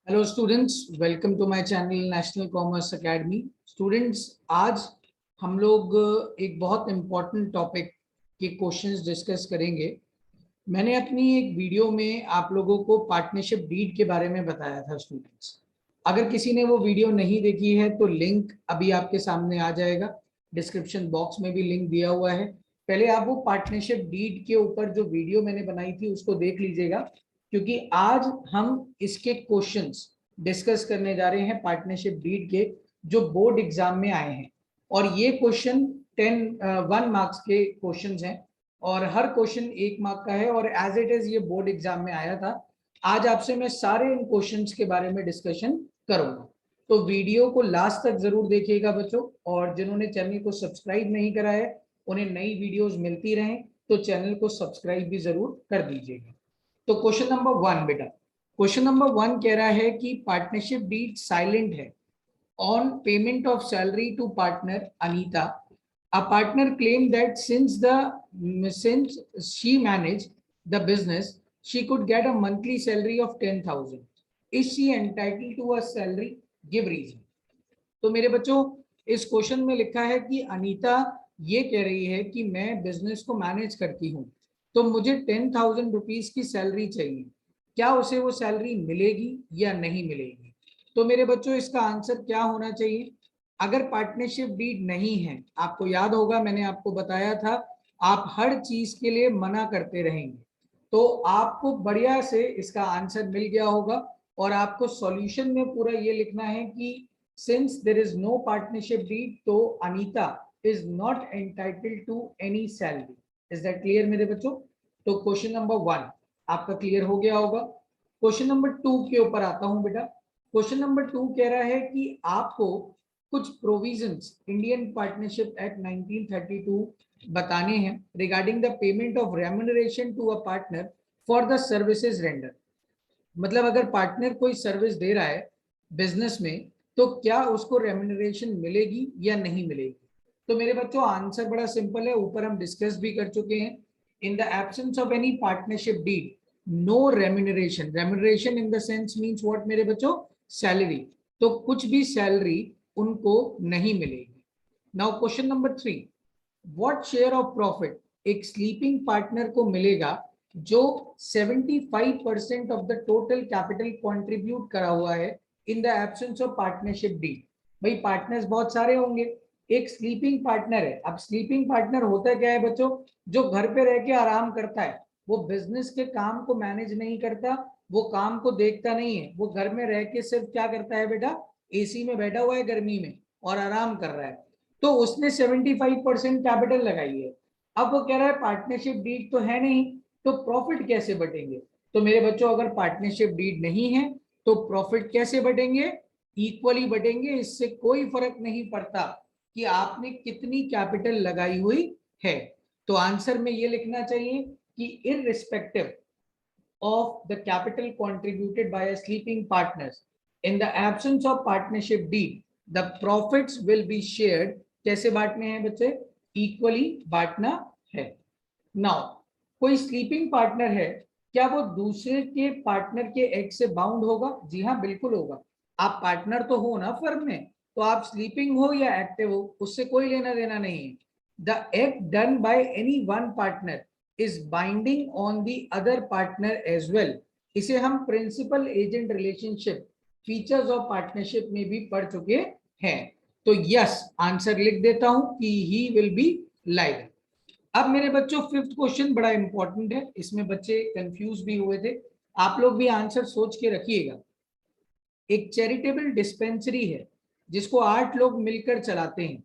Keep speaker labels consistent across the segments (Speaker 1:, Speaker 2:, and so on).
Speaker 1: Hello students, welcome to my channel National Commerce Academy. Students, आज हम लोग एक बहुत इम्पॉर्टेंट टॉपिक के क्वेश्चंस डिस्कस करेंगे। मैंने अपनी एक वीडियो में आप लोगों को पार्टनरशिप डीड के बारे में बताया था। स्टूडेंट्स, अगर किसी ने वो वीडियो नहीं देखी है तो लिंक अभी आपके सामने आ जाएगा, डिस्क्रिप्शन बॉक्स में भी लिंक दिया हुआ है। पहले आप वो पार्टनरशिप डीड के ऊपर जो वीडियो मैंने बनाई थी उसको देख लीजिएगा, क्योंकि आज हम इसके क्वेश्चंस डिस्कस करने जा रहे हैं पार्टनरशिप डीड के, जो बोर्ड एग्जाम में आए हैं। और ये क्वेश्चन 1 मार्क्स के क्वेश्चंस हैं और हर क्वेश्चन 1 मार्क का है। और एज इट इज ये बोर्ड एग्जाम में आया था। आज आपसे मैं सारे इन क्वेश्चंस के बारे में डिस्कशन करूंगा, तो वीडियो को लास्ट तक जरूर देखिएगा बच्चों। और जिन्होंने चैनल को सब्सक्राइब नहीं करा है, उन्हें नई वीडियोस मिलती रहें तो चैनल को सब्सक्राइब भी जरूर कर दीजिएगा। तो क्वेश्चन नंबर 1 बेटा, क्वेश्चन नंबर 1 कह रहा है कि पार्टनरशिप डीड साइलेंट है on payment of salary to partner Anita. A partner claimed that since she managed the business, she could get a monthly salary of 10,000. Is she entitled to a salary? Give reason. तो मेरे बच्चों, इस question में लिखा है कि अनीता ये कह रही है कि मैं बिजनेस को मैनेज करती हूँ, तो मुझे 10,000 रुपीज की सैलरी चाहिए। क्या उसे वो सैलरी मिलेगी या नहीं मिलेगी? तो मेरे बच्चों, इसका आंसर क्या होना चाहिए? अगर पार्टनरशिप डीड नहीं है, आपको याद होगा मैंने आपको बताया था, आप हर चीज के लिए मना करते रहेंगे, तो आपको बढ़िया से इसका आंसर मिल गया होगा। और आपको सॉल्यूशन में पूरा ये लिखना है कि since there is no partnership deed, तो Anita is not entitled to any salary. Is that clear मेरे बच्चों? तो क्वेश्चन नंबर 1 आपका क्लियर हो गया होगा। क्वेश्चन नंबर 2 के ऊपर आता हूं बेटा। क्वेश्चन नंबर 2 कह रहा है कि आपको कुछ प्रोविजंस इंडियन पार्टनरशिप एक्ट 1932 बताने हैं regarding the payment of remuneration to a partner for the services render. मतलब अगर पार्टनर कोई सर्विस दे रहा है बिजनेस में, तो क्या उसको रेम्यूनरेशन मिलेगी या नहीं मिलेगी? तो मेरे बच्चों, आंसर बड़ा सिंपल है, ऊपर हम डिस्कस भी कर चुके हैं। In the absence of any partnership deed, no remuneration. Remuneration in the sense means what मेरे बच्चों? सैलरी। तो कुछ भी सैलरी उनको नहीं मिलेगी। Now question number 3, what share of profit एक स्लीपिंग पार्टनर को मिलेगा जो 75% of the total capital contribute करा हुआ है in the absence of partnership deed? भाई पार्टनर्स बहुत सारे होंगे, एक स्लीपिंग पार्टनर है। अब स्लीपिंग पार्टनर होता क्या है बच्चों? जो घर पे रह के आराम करता है, वो बिजनेस के काम को मैनेज नहीं करता, वो काम को देखता नहीं है, वो घर में रह के सिर्फ क्या करता है बेटा? एसी में बैठा हुआ है गर्मी में और आराम कर रहा है। तो उसने 75% कैपिटल लगाई है। अब वो कह रहा है पार्टनरशिप डीड तो है नहीं, तो प्रॉफिट कैसे बटेंगे? तो मेरे बच्चों, अगर पार्टनरशिप डीड नहीं है तो प्रॉफिट कैसे बटेंगे? इक्वली बटेंगे। इससे कोई फर्क नहीं पड़ता कि आपने कितनी कैपिटल लगाई हुई है। तो आंसर में ये लिखना चाहिए कि irrespective of the capital contributed by a sleeping partners, in the absence of partnership deed, the profits will be shared. कैसे बांटने हैं बच्चे? इक्वली बांटना है। नाउ, कोई स्लीपिंग पार्टनर है, क्या वो दूसरे के पार्टनर के एक्ट से बाउंड होगा? जी हाँ, बिल्कुल होगा। आप पार्टनर तो हो ना फर्म में, तो आप स्लीपिंग हो या एक्टिव हो, उससे कोई लेना देना नहीं है। The act done by any one partner is binding on the other partner as well. इसे हम principal agent relationship features of partnership में भी पढ़ चुके हैं। तो यस, आंसर लिख देता हूं कि ही विल बी लाइव। अब मेरे बच्चों, फिफ्थ क्वेश्चन बड़ा इंपॉर्टेंट है, इसमें बच्चे कंफ्यूज भी हुए थे। आप लोग भी आंसर सोच के रखिएगा। एक चैरिटेबल डिस्पेंसरी है जिसको 8 लोग मिलकर चलाते हैं।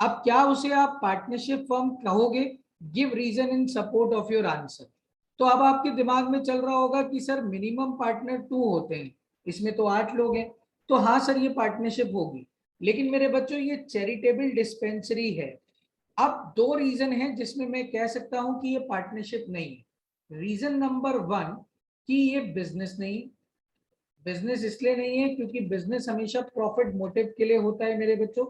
Speaker 1: अब क्या उसे आप पार्टनरशिप फर्म कहोगे? Give reason in support of your answer. तो अब आपके दिमाग में चल रहा होगा कि सर मिनिमम पार्टनर 2 होते हैं, इसमें तो 8 लोग हैं, तो हाँ सर ये पार्टनरशिप होगी। लेकिन मेरे बच्चों, ये चैरिटेबल डिस्पेंसरी है। अब 2 रीजन है जिसमें मैं कह सकता हूं कि ये पार्टनरशिप नहीं है। रीजन नंबर 1 कि ये बिजनेस नहीं। बिजनेस इसलिए नहीं है क्योंकि बिजनेस हमेशा प्रॉफिट मोटिव के लिए होता है मेरे बच्चों।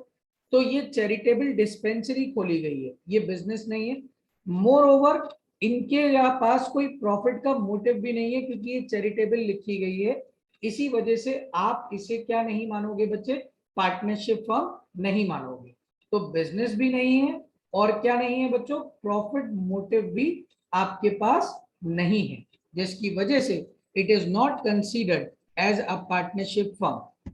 Speaker 1: तो ये चैरिटेबल डिस्पेंसरी खोली गई है, ये बिजनेस नहीं है। मोर ओवर, इनके यहाँ पास कोई प्रॉफिट का मोटिव भी नहीं है क्योंकि ये चैरिटेबल लिखी गई है। इसी वजह से आप इसे क्या नहीं मानोगे बच्चे, पार्टनरशिप फर्म नहीं मानोगे। तो बिजनेस भी नहीं है और क्या नहीं है बच्चों, प्रॉफिट मोटिव भी आपके पास नहीं है, जिसकी वजह से it is not considered as a partnership firm.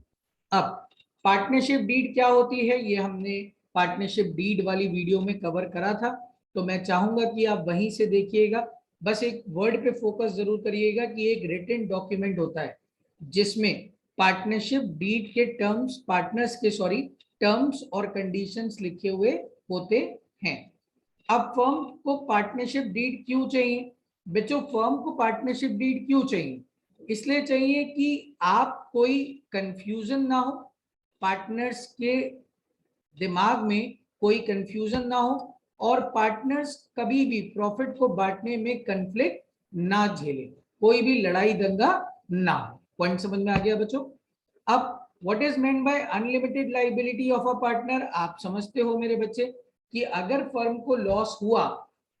Speaker 1: अब पार्टनरशिप डीड क्या होती है, ये हमने पार्टनरशिप डीड वाली वीडियो में कवर करा था, तो मैं चाहूंगा कि आप वहीं से देखिएगा। बस एक वर्ड पे फोकस जरूर करिएगा कि एक रिटन डॉक्यूमेंट होता है जिसमें पार्टनरशिप डीड के टर्म्स, पार्टनर्स के सॉरी टर्म्स और कंडीशंस लिखे हुए होते हैं। अब फर्म को पार्टनरशिप डीड क्यों चाहिए बच्चों, फर्म को पार्टनरशिप डीड क्यों चाहिए, इसलिए चाहिए कि आप कोई कंफ्यूजन ना हो, पार्टनर्स के दिमाग में कोई कंफ्यूजन ना हो, और पार्टनर्स कभी भी प्रॉफिट को बांटने में कंफ्लिक्ट ना झेले, कोई भी लड़ाई दंगा ना हो। पॉइंट समझ में आ गया बच्चों। अब what is meant by unlimited liability of a partner, आप समझते हो मेरे बच्चे कि अगर फर्म को लॉस हुआ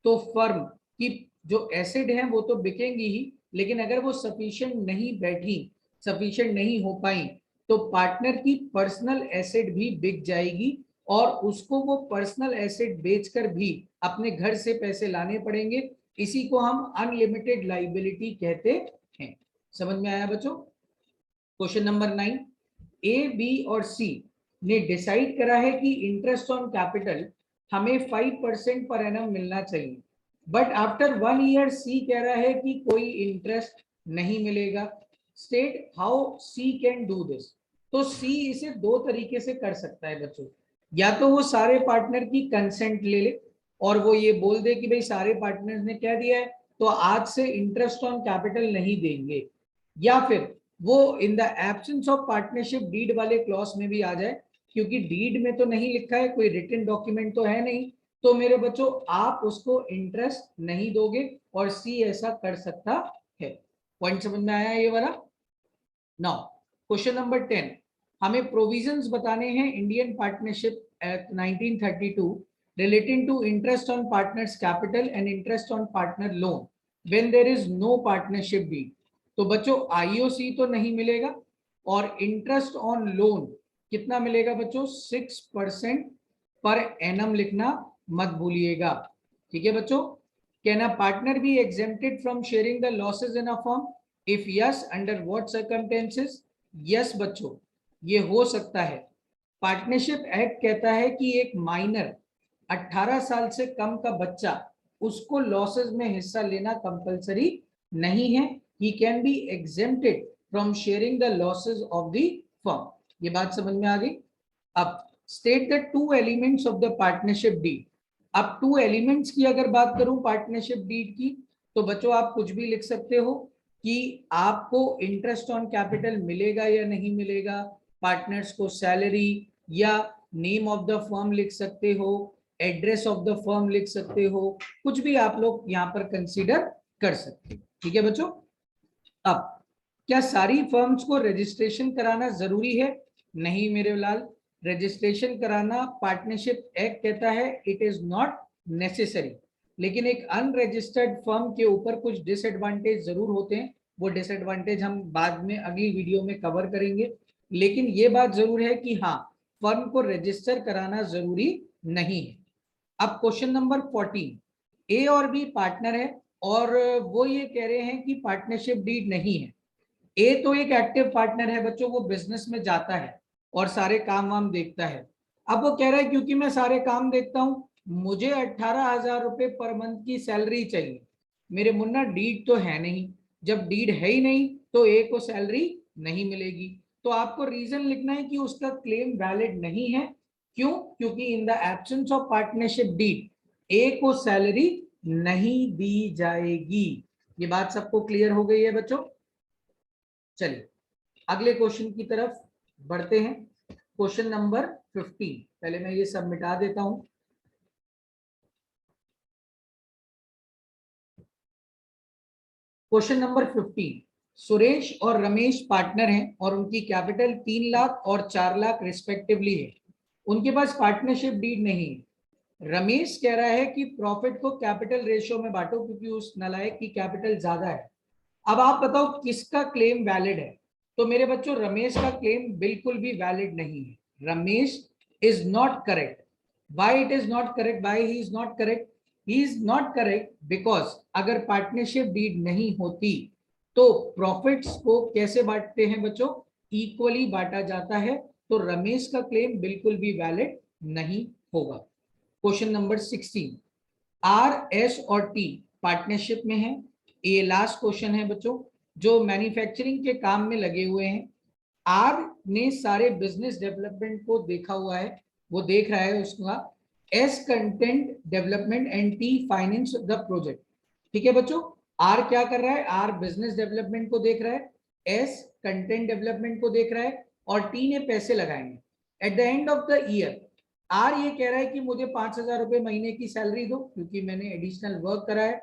Speaker 1: तो फर्म की जो एसेट है वो तो बिकेंगी ही, लेकिन अगर वो सफिशिएंट नहीं बैठी, सफिशिएंट नहीं हो पाई, तो पार्टनर की पर्सनल एसेट भी बिक जाएगी और उसको वो पर्सनल एसेट बेचकर भी अपने घर से पैसे लाने पड़ेंगे। इसी को हम अनलिमिटेड लाइबिलिटी कहते हैं। समझ में आया बच्चों। क्वेश्चन नंबर 9, ए बी और सी ने डिसाइड करा है कि इंटरेस्ट ऑन कैपिटल हमें 5% पर एनम मिलना चाहिए, बट आफ्टर 1 ईयर सी कह रहा है कि कोई इंटरेस्ट नहीं मिलेगा। State how C can do this. तो सी इसे दो तरीके से कर सकता है बच्चों, या तो वो सारे पार्टनर की कंसेंट ले ले और वो ये बोल दे कि भाई सारे पार्टनर्स ने कह दिया है तो आज से इंटरेस्ट ऑन कैपिटल नहीं देंगे, या फिर वो in the absence of partnership deed वाले क्लॉज में भी आ जाए, क्योंकि डीड में तो नहीं लिखा है, कोई रिटन डॉक्यूमेंट तो है नहीं, तो मेरे बच्चों आप उसको इंटरेस्ट नहीं दोगे, और सी ऐसा कर सकता है। पॉइंट समझ में आया ये वाला। नाउ क्वेश्चन नंबर 10, हमें प्रोविजंस बताने हैं Indian partnership act 1932 relating to interest on partners capital and interest on partner loan when there is no partnership deed. तो बच्चों आईओसी तो नहीं मिलेगा, और इंटरेस्ट ऑन लोन कितना मिलेगा बच्चों, 6% पर एनम लिखना मत भूलिएगा। ठीक है बच्चों। Can a partner B exempted from sharing the losses in a firm, if yes under what circumstances. Yes बच्चों ये हो सकता है। पार्टनरशिप एक्ट कहता है कि एक माइनर 18 साल से कम का बच्चा, उसको लॉसेस में हिस्सा लेना कंपलसरी नहीं है, he can be exempted from sharing the losses of the firm। ये बात समझ में आ गई। अब state the two elements of the partnership deed. अब टू एलिमेंट्स की अगर बात करूं पार्टनरशिप डीड की, तो बच्चों आप कुछ भी लिख सकते हो कि आपको इंटरेस्ट ऑन कैपिटल मिलेगा या नहीं मिलेगा, पार्टनर्स को सैलरी या नेम ऑफ द फर्म लिख सकते हो, एड्रेस ऑफ द फर्म लिख सकते हो, कुछ भी आप लोग यहाँ पर कंसीडर कर सकते हो। ठीक है बच्चों। अब क्या सारी फर्म्स को रजिस्ट्रेशन कराना जरूरी है, नहीं मेरे लाल, रजिस्ट्रेशन कराना पार्टनरशिप एक्ट कहता है इट इज नॉट नेसेसरी, लेकिन एक अनरजिस्टर्ड फर्म के ऊपर कुछ डिसएडवांटेज जरूर होते हैं, वो डिसएडवांटेज हम बाद में अगली वीडियो में कवर करेंगे, लेकिन ये बात जरूर है कि हाँ फर्म को रजिस्टर कराना जरूरी नहीं है। अब क्वेश्चन नंबर 14, ए और बी पार्टनर है और वो ये कह रहे हैं कि पार्टनरशिप डीड नहीं है। ए तो एक एक्टिव पार्टनर है बच्चों, वो बिजनेस में जाता है और सारे काम वाम देखता है। अब वो कह रहा है क्योंकि मैं सारे काम देखता हूं, मुझे 18,000 रुपए पर मंथ की सैलरी चाहिए। मेरे मुन्ना डीड तो है नहीं, जब डीड है ही नहीं तो ए को सैलरी नहीं मिलेगी। तो आपको रीजन लिखना है कि उसका क्लेम वैलिड नहीं है। क्यों? क्योंकि in the absence of partnership deed A को सैलरी नहीं दी जाएगी। ये बात सबको क्लियर हो गई है बच्चों। चलिए अगले क्वेश्चन की तरफ बढ़ते हैं। क्वेश्चन नंबर 15, पहले मैं ये सब मिटा देता हूं। क्वेश्चन नंबर 15, सुरेश और रमेश पार्टनर हैं और उनकी कैपिटल 3 लाख और 4 लाख रिस्पेक्टिवली है। उनके पास पार्टनरशिप डीड नहीं है। रमेश कह रहा है कि प्रॉफिट को कैपिटल रेशियो में बांटो क्योंकि उस नालायक की कैपिटल ज्यादा है। अब आप बताओ किसका क्लेम वैलिड है। तो मेरे बच्चों रमेश का क्लेम बिल्कुल भी वैलिड नहीं है। Ramesh is not correct. Why it is not correct? Why he is not correct? He is not correct because अगर पार्टनरशिप डीड नहीं होती तो प्रॉफिट्स को कैसे बांटते हैं बच्चों? इक्वली बांटा जाता है। तो रमेश का क्लेम बिल्कुल भी वैलिड नहीं होगा। क्वेश्चन नंबर 16, आर, एस और टी पार्टनरशिप में है। ये लास्ट क्वेश्चन है बच्चों, जो मैन्युफैक्चरिंग के काम में लगे हुए हैं। आर ने सारे बिजनेस डेवलपमेंट को देखा हुआ है, वो देख रहा है उसका। S content development and T finance the project. ठीक है बच्चों, आर क्या कर रहा है? आर बिजनेस डेवलपमेंट को देख रहा है, एस कंटेंट डेवलपमेंट को देख रहा है और टी ने पैसे लगाएंगे। At the end of the year R ये कह रहा है कि मुझे 5,000 रुपए महीने की सैलरी दो क्योंकि मैंने एडिशनल वर्क करा है।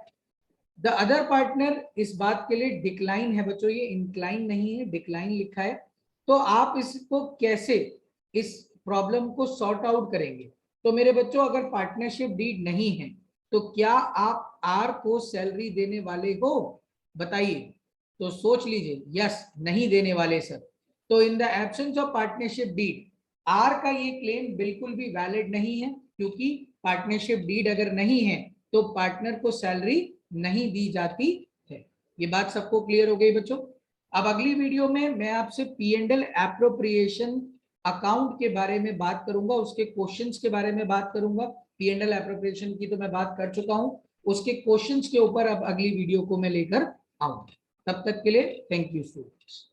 Speaker 1: द अदर पार्टनर इस बात के लिए डिक्लाइन है बच्चों, ये इंक्लाइन नहीं है, डिक्लाइन लिखा है। तो आप इसको कैसे इस प्रॉब्लम को सॉर्ट आउट करेंगे? तो मेरे बच्चों अगर पार्टनरशिप डीड नहीं है तो क्या आप आर को सैलरी देने वाले हो? बताइए। तो सोच लीजिए, यस नहीं देने वाले सर। तो in the absence of partnership deed R का ये क्लेम बिल्कुल भी वैलिड नहीं है, क्योंकि पार्टनरशिप डीड अगर नहीं है तो पार्टनर को सैलरी नहीं दी जाती है। ये बात सबको क्लियर हो गई बच्चों? अब अगली वीडियो में मैं आपसे P&L एप्रोप्रिएशन अकाउंट के बारे में बात करूंगा, उसके क्वेश्चंस के बारे में बात करूंगा। P&L एप्रोप्रिएशन की तो मैं बात कर चुका हूं, उसके क्वेश्चंस के ऊपर अब अगली वीडियो को मैं लेकर आऊंगा। तब तक के लिए थैंक यू स्टूडेंट्स।